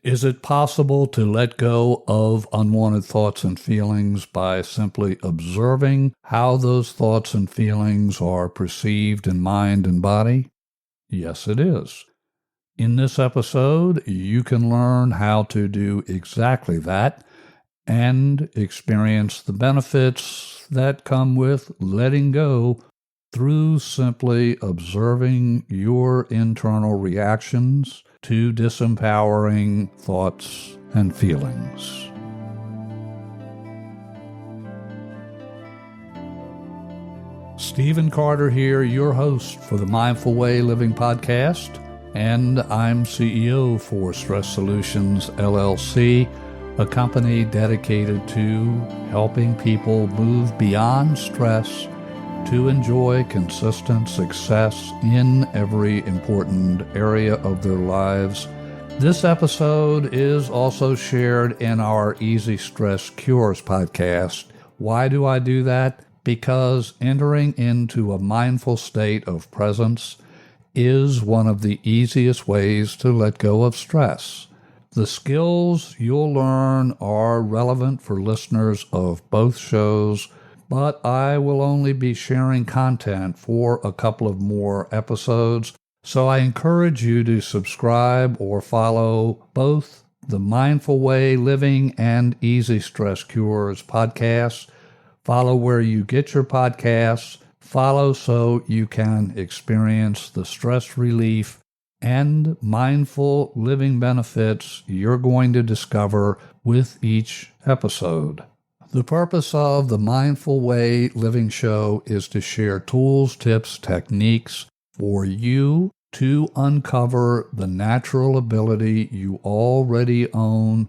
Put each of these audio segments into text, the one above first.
Is it possible to let go of unwanted thoughts and feelings by simply observing how those thoughts and feelings are perceived in mind and body? Yes, it is. In this episode, you can learn how to do exactly that and experience the benefits that come with letting go through simply observing your internal reactions to disempowering thoughts and feelings. Stephen Carter here, your host for the Mindful Way Living podcast, and I'm CEO for Stress Solutions, LLC, a company dedicated to helping people move beyond stress to enjoy consistent success in every important area of their lives. This episode is also shared in our Easy Stress Cures podcast. Why do I do that? Because entering into a mindful state of presence is one of the easiest ways to let go of stress. The skills you'll learn are relevant for listeners of both shows, but I will only be sharing content for a couple of more episodes, so I encourage you to subscribe or follow both the Mindful Way Living and Easy Stress Cures podcasts. Follow where you get your podcasts. Follow so you can experience the stress relief and mindful living benefits you're going to discover with each episode. The purpose of the Mindful Way Living Show is to share tools, tips, techniques for you to uncover the natural ability you already own,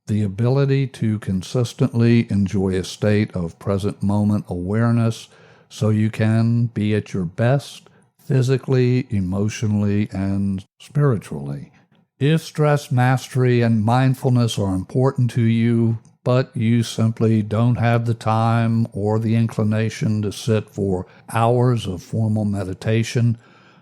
the ability to consistently enjoy a state of present moment awareness so you can be at your best physically, emotionally, and spiritually. If stress mastery and mindfulness are important to you, but you simply don't have the time or the inclination to sit for hours of formal meditation,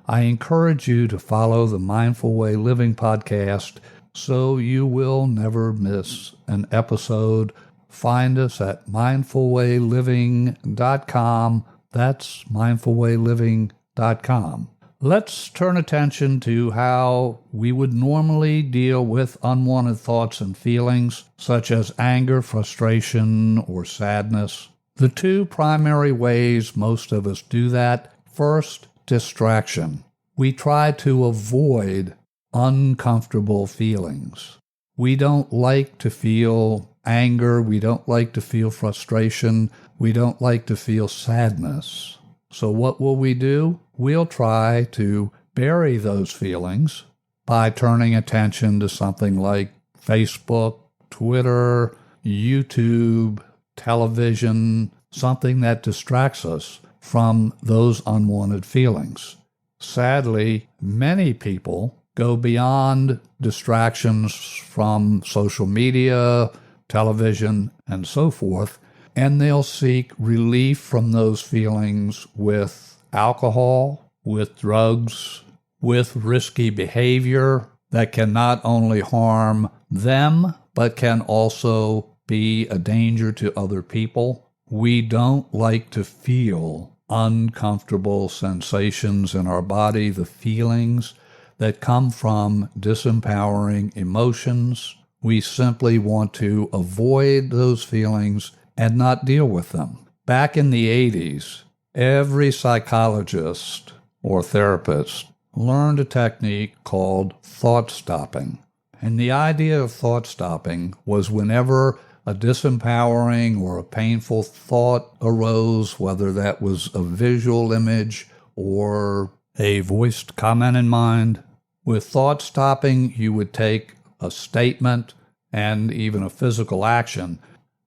I encourage you to follow the Mindful Way Living podcast so you will never miss an episode. Find us at mindfulwayliving.com. That's mindfulwayliving.com. Let's turn attention to how we would normally deal with unwanted thoughts and feelings, such as anger, frustration, or sadness. The two primary ways most of us do that. First, distraction. We try to avoid uncomfortable feelings. We don't like to feel anger. We don't like to feel frustration. We don't like to feel sadness. So what will we do? We'll try to bury those feelings by turning attention to something like Facebook, Twitter, YouTube, television, something that distracts us from those unwanted feelings. Sadly, many people go beyond distractions from social media, television, and so forth, and they'll seek relief from those feelings with alcohol, with drugs, with risky behavior that can not only harm them, but can also be a danger to other people. We don't like to feel uncomfortable sensations in our body, the feelings that come from disempowering emotions. We simply want to avoid those feelings and not deal with them. Back in the 80s, every psychologist or therapist learned a technique called thought stopping. And the idea of thought stopping was whenever a disempowering or a painful thought arose, whether that was a visual image or a voiced comment in mind, with thought stopping, you would take a statement and even a physical action,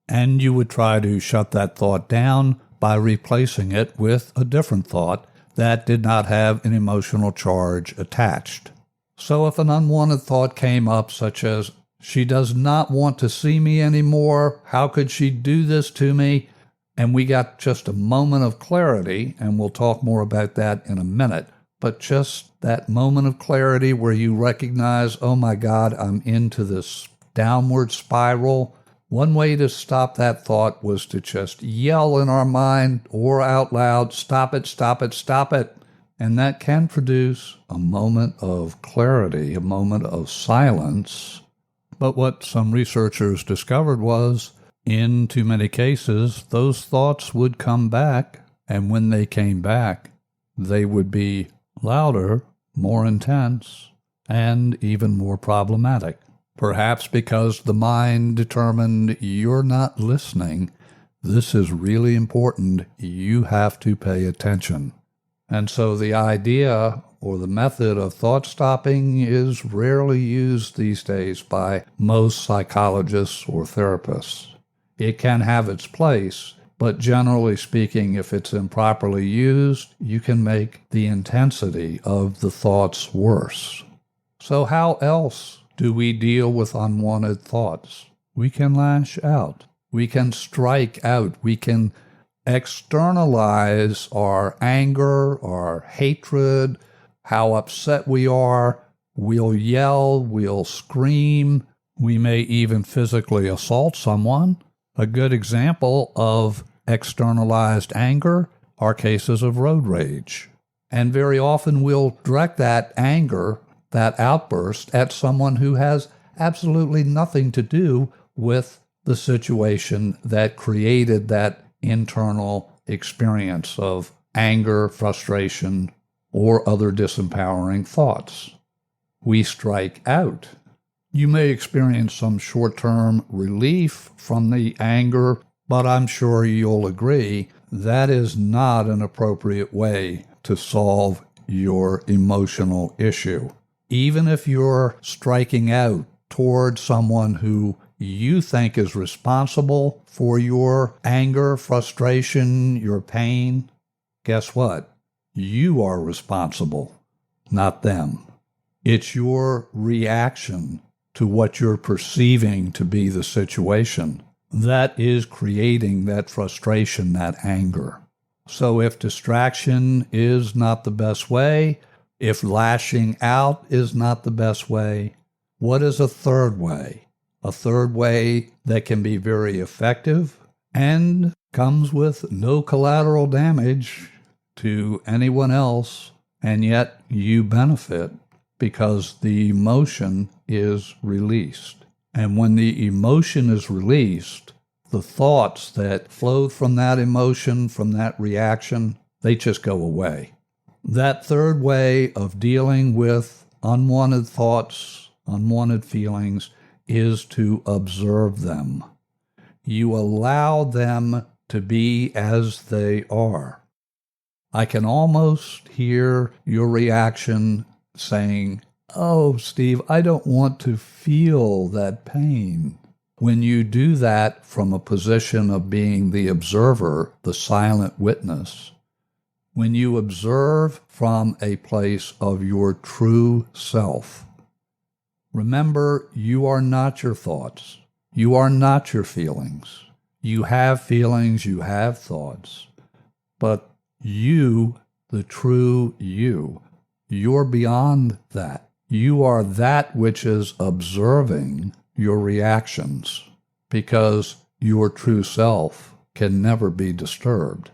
and you would try to shut that thought down by replacing it with a different thought that did not have an emotional charge attached. So if an unwanted thought came up, such as, she does not want to see me anymore, how could she do this to me? And we got just a moment of clarity, and we'll talk more about that in a minute. but just that moment of clarity where you recognize, oh my God, I'm into this downward spiral. One way to stop that thought was to just yell in our mind or out loud, stop it, stop it, stop it. And that can produce a moment of clarity, a moment of silence. But what some researchers discovered was, in too many cases, those thoughts would come back, and when they came back, they would be louder, more intense, and even more problematic. Perhaps because the mind determined you're not listening, this is really important, you have to pay attention. And so the idea or the method of thought stopping is rarely used these days by most psychologists or therapists. It can have its place, but generally speaking, if it's improperly used, you can make the intensity of the thoughts worse. So how else do we deal with unwanted thoughts? We can lash out. We can strike out. We can externalize our anger, our hatred, how upset we are. We'll yell, we'll scream. We may even physically assault someone. A good example of externalized anger are cases of road rage. And very often we'll direct that anger, that outburst, at someone who has absolutely nothing to do with the situation that created that internal experience of anger, frustration, or other disempowering thoughts. We strike out. You may experience some short-term relief from the anger, but I'm sure you'll agree that is not an appropriate way to solve your emotional issue. Even if you're striking out toward someone who you think is responsible for your anger, frustration, your pain, guess what? You are responsible, not them. It's your reaction to what you're perceiving to be the situation that is creating that frustration, that anger. So if distraction is not the best way, if lashing out is not the best way, what is a third way? A third way that can be very effective and comes with no collateral damage to anyone else, and yet you benefit because the emotion is released. And when the emotion is released, the thoughts that flowed from that emotion, from that reaction, they just go away. That third way of dealing with unwanted thoughts, unwanted feelings, is to observe them. You allow them to be as they are. I can almost hear your reaction saying, "Oh, Steve, I don't want to feel that pain." When you do that from a position of being the observer, the silent witness, when you observe from a place of your true self, remember, you are not your thoughts. You are not your feelings. You have feelings, you have thoughts, but you, the true you, you're beyond that. You are that which is observing your reactions, because your true self can never be disturbed.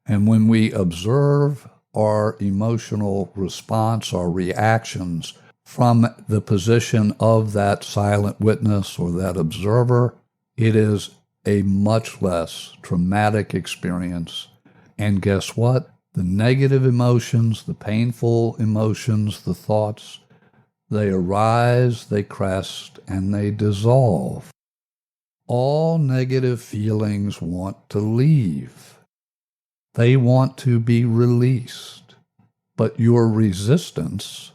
And when we observe our emotional response, our reactions, from the position of that silent witness or that observer, it is a much less traumatic experience. And guess what? The negative emotions, the painful emotions, the thoughts, they arise, they crest, and they dissolve. All negative feelings want to leave. They want to be released. But your resistance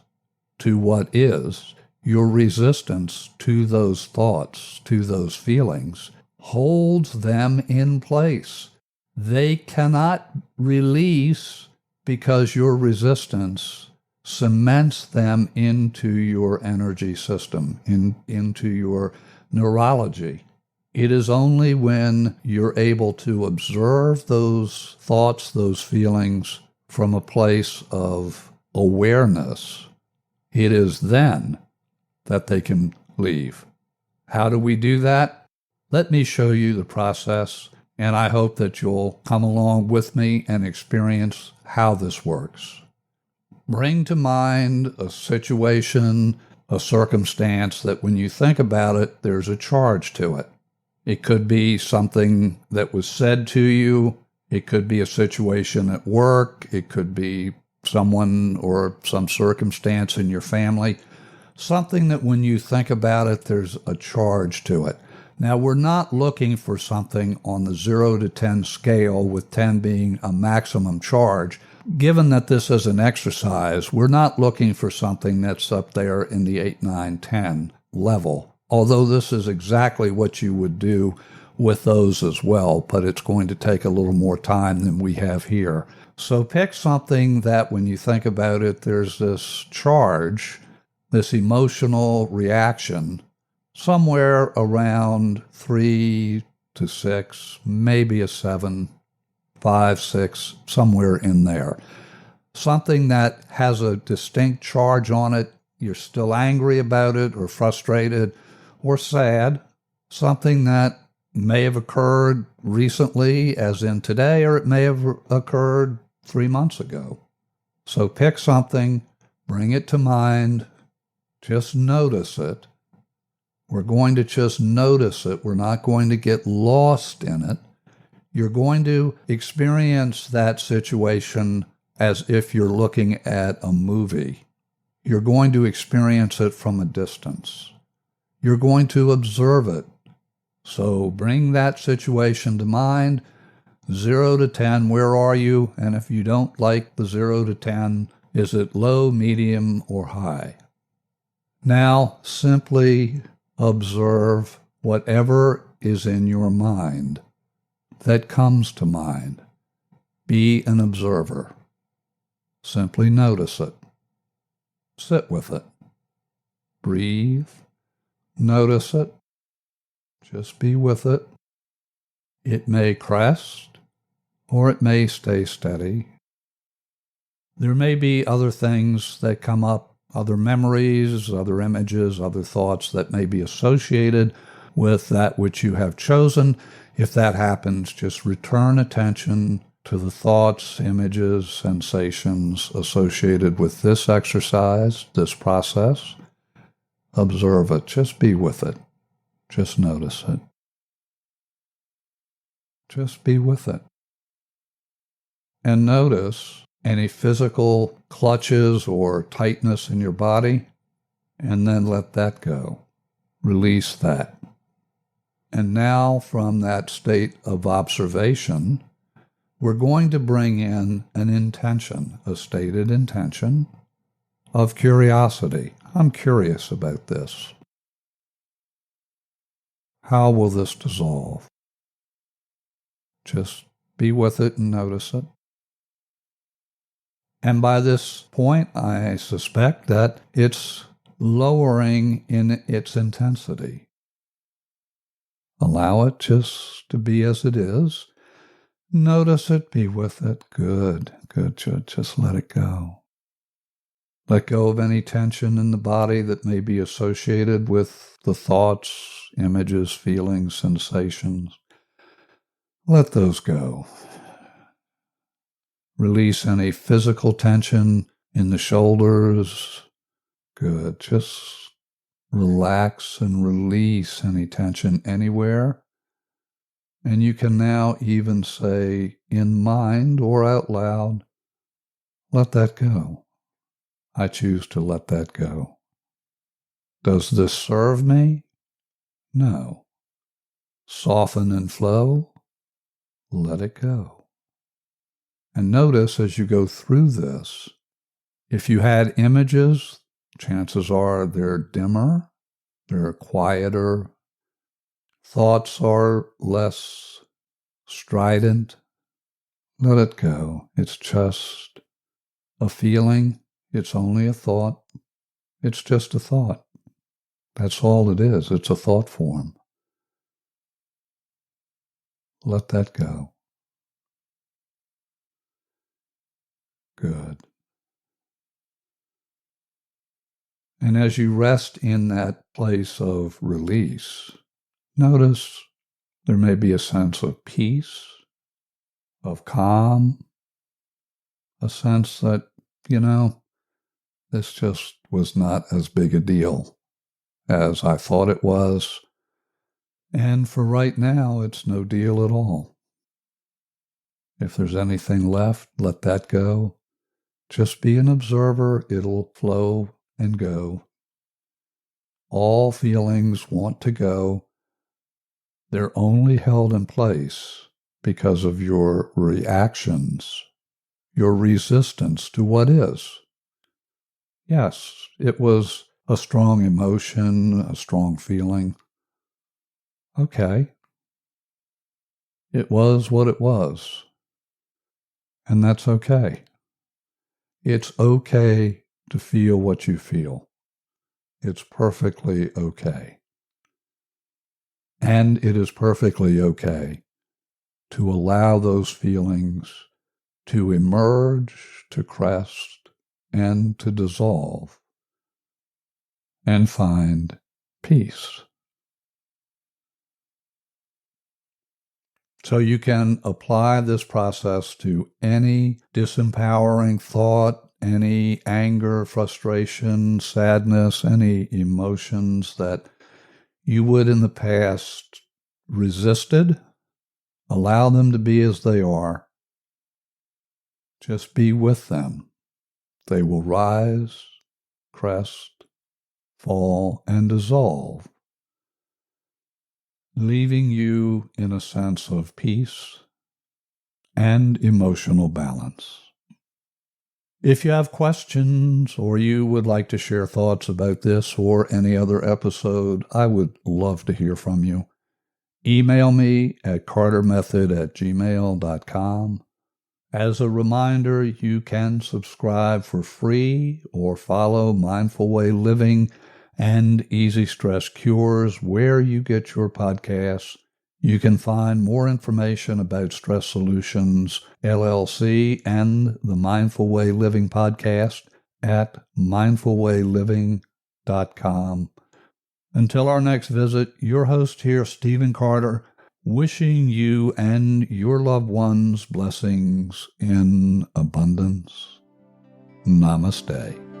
to what is, your resistance to those thoughts, to those feelings, holds them in place. They cannot release because your resistance cements them into your energy system, into your neurology. It is only when you're able to observe those thoughts, those feelings from a place of awareness, it is then that they can leave. How do we do that? Let me show you the process, and I hope that you'll come along with me and experience how this works. Bring to mind a situation, a circumstance that when you think about it, there's a charge to it. It could be something that was said to you. It could be a situation at work. It could be someone or some circumstance in your family. Something that when you think about it, there's a charge to it. Now, we're not looking for something on the 0 to 10 scale, with 10 being a maximum charge. Given that this is an exercise, we're not looking for something that's up there in the 8, 9, 10 level, although this is exactly what you would do with those as well, but it's going to take a little more time than we have here. So pick something that when you think about it, there's this charge, this emotional reaction, somewhere around 3 to 6, maybe a 7, 5, 6, somewhere in there. Something that has a distinct charge on it. You're still angry about it or frustrated or sad. Something that may have occurred recently, as in today, or it may have occurred 3 months ago. So pick something, bring it to mind, just notice it. We're going to just notice it. We're not going to get lost in it. You're going to experience that situation as if you're looking at a movie. You're going to experience it from a distance. You're going to observe it. So bring that situation to mind. 0 to 10, where are you? And if you don't like the 0 to 10, is it low, medium, or high? Now, simply observe whatever is in your mind that comes to mind. Be an observer. Simply notice it. Sit with it. Breathe. Notice it. Just be with it. It may crest, or it may stay steady. There may be other things that come up, other memories, other images, other thoughts that may be associated with that which you have chosen. If that happens, just return attention to the thoughts, images, sensations associated with this exercise, this process. Observe it. Just be with it. Just notice it. Just be with it. And notice any physical clutches or tightness in your body, and then let that go. Release that. And now, from that state of observation, we're going to bring in an intention, a stated intention of curiosity. I'm curious about this. How will this dissolve? Just be with it and notice it. And by this point, I suspect that it's lowering in its intensity. Allow it just to be as it is. Notice it, be with it. Good. Just let it go. Let go of any tension in the body that may be associated with the thoughts, images, feelings, sensations. Let those go. Release any physical tension in the shoulders. Good. Just relax and release any tension anywhere. And you can now even say in mind or out loud, let that go. I choose to let that go. Does this serve me? No. Soften and flow. Let it go. And notice as you go through this, if you had images, chances are they're dimmer, they're quieter. Thoughts are less strident. Let it go. It's just a feeling. It's only a thought. It's just a thought. That's all it is. It's a thought form. Let that go. Good. And as you rest in that place of release, notice there may be a sense of peace, of calm, a sense that, this just was not as big a deal as I thought it was. And for right now, it's no deal at all. If there's anything left, let that go. Just be an observer. It'll flow and go. All feelings want to go. They're only held in place because of your reactions, your resistance to what is. Yes, it was a strong emotion, a strong feeling. Okay. It was what it was. And that's okay. It's okay to feel what you feel. It's perfectly okay. And it is perfectly okay to allow those feelings to emerge, to crest, and to dissolve, and find peace. So you can apply this process to any disempowering thought, any anger, frustration, sadness, any emotions that you would in the past resisted. Allow them to be as they are. Just be with them. They will rise, crest, fall, and dissolve, leaving you in a sense of peace and emotional balance. If you have questions or you would like to share thoughts about this or any other episode, I would love to hear from you. Email me at cartermethod@gmail.com. As a reminder, you can subscribe for free or follow Mindful Way Living and Easy Stress Cures where you get your podcasts. You can find more information about Stress Solutions LLC and the Mindful Way Living podcast at mindfulwayliving.com. Until our next visit, your host here, Stephen Carter, wishing you and your loved ones blessings in abundance. Namaste.